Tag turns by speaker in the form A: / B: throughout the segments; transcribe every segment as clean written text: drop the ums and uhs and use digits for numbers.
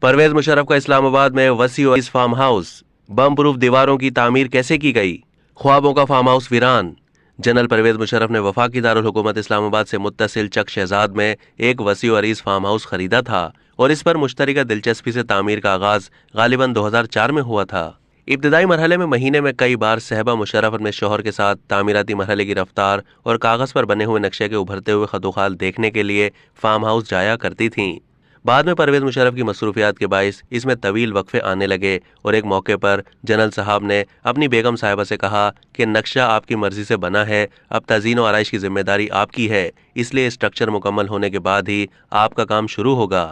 A: परवेज मुशर्रफ का इस्लामाबाद में वसी और इस फार्म हाउस, बम प्रूफ दीवारों की तामीर कैसे की गई? ख्वाबों का फार्म हाउस वीरान। जनरल परवेज मुशर्रफ ने वफाकी दारुल हुकूमत इस्लामाबाद से मुत्तसिल चक शहजाद में एक वसी और अरीज फार्म हाउस खरीदा था और इस पर मुश्तरका दिलचस्पी से तामीर का आगाज गालिबन 2004 में हुआ था। इब्तदाई मरहले में महीने में कई बार सहबा मुशर्रफ अपने शौहर के साथ तामीराती मरहले की रफ्तार और कागज पर बने हुए नक्शे के उभरते हुए खदोखाल देखने के लिए फार्म हाउस जाया करती थीं। बाद में परवेज मुशर्रफ की मसरूफियात के बाइस इसमें तवील वक्फे आने लगे और एक मौके पर जनरल साहब ने अपनी बेगम साहिबा से कहा कि नक्शा आपकी मर्जी से बना है, अब तज़ीन और आराइश की जिम्मेदारी आपकी है, इसलिए स्ट्रक्चर मुकम्मल होने के बाद ही आपका काम शुरू होगा।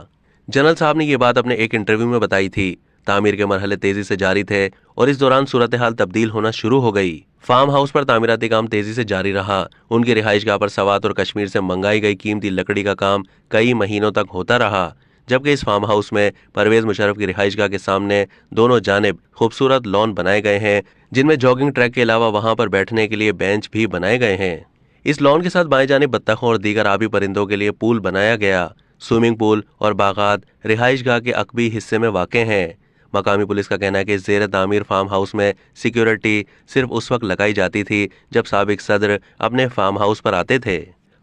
A: जनरल साहब ने ये बात अपने एक इंटरव्यू में बताई थी। तामीर के मरहले तेजी से जारी थे और इस दौरान सूरत हाल तब्दील होना शुरू हो गई। फार्म हाउस पर तामीराती काम तेजी से जारी रहा। उनकी रिहाइशगाह पर सवात और कश्मीर से मंगाई गई कीमती लकड़ी का काम कई महीनों तक होता रहा, जबकि इस फार्म हाउस में परवेज मुशर्रफ की रिहाइशगाह के सामने दोनों जानिब खूबसूरत लॉन बनाए गए हैं, जिनमें जॉगिंग ट्रैक के अलावा वहां पर बैठने के लिए बेंच भी बनाए गए हैं। इस लॉन के साथ बाएं जानिब बत्तखों और दीगर आबी परिंदों के लिए पूल बनाया गया। स्विमिंग पूल और बागात रिहाइशगाह के अकबी हिस्से में वाक़े हैं। मकामी पुलिस का कहना है कि ज़ेर तामीर फार्म हाउस में सिक्योरिटी सिर्फ उस वक्त लगाई जाती थी जब साबिक सदर अपने फार्म हाउस पर आते थे।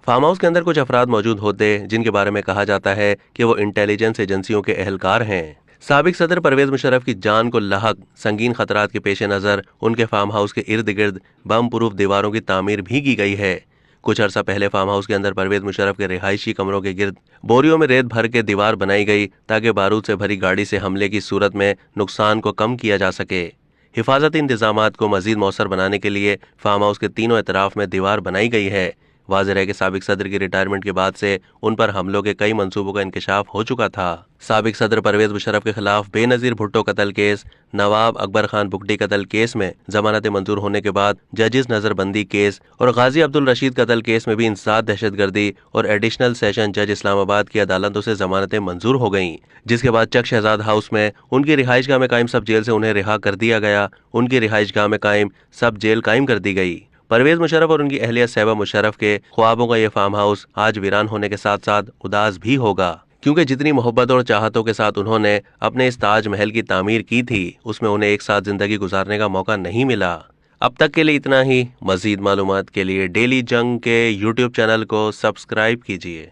A: फार्म हाउस के अंदर कुछ अफराद मौजूद होते जिनके बारे में कहा जाता है कि वो इंटेलिजेंस एजेंसियों के एहलकार हैं। साबिक सदर परवेज मुशर्रफ की जान को लाहक संगीन खतरात के पेश नज़र उनके फार्म हाउस के इर्द गिर्द बम प्रूफ दीवारों की तामीर भी की गई है। कुछ अरसा पहले फार्म हाउस के अंदर परवेज मुशर्रफ के रिहायशी कमरों के गिर्द बोरियों में रेत भर के दीवार बनाई गई ताकि बारूद से भरी गाड़ी से हमले की सूरत में नुकसान को कम किया जा सके। हिफाजती इंतजामात को मजीद मौसर बनाने के लिए फार्म हाउस के तीनों एतराफ में दीवार बनाई गई है। वाज़ेह है कि साबिक सदर की रिटायरमेंट के बाद से उन पर हमलों के कई मंसूबों का इंकशाफ हो चुका था। साबिक सदर परवेज मुशर्रफ के खिलाफ बेनज़ीर भुट्टो कत्ल केस, नवाब अकबर खान बुगटी कत्ल केस में जमानत मंजूर होने के बाद जजिस नजरबंदी केस और गाजी अब्दुल रशीद कत्ल केस में भी इंसदाद दहशतगर्दी और एडिशनल सेशन जज इस्लामाबाद की अदालतों से जमानतें मंजूर हो गईं, जिसके बाद चक शहजाद हाउस में उनकी रिहाइशगाह में कायम सब जेल से उन्हें रिहा कर दिया गया। उनकी रिहाइशगाह में कायम सब जेल कायम कर दी गई। परवेज मुशर्रफ और उनकी अहलिया सहबा मुशर्रफ के ख्वाबों का ये फार्म हाउस आज वीरान होने के साथ साथ उदास भी होगा, क्योंकि जितनी मोहब्बत और चाहतों के साथ उन्होंने अपने इस ताज महल की तामीर की थी, उसमें उन्हें एक साथ जिंदगी गुजारने का मौका नहीं मिला। अब तक के लिए इतना ही। मजीद मालूमात के लिए डेली जंग के यूट्यूब चैनल को सब्सक्राइब कीजिए।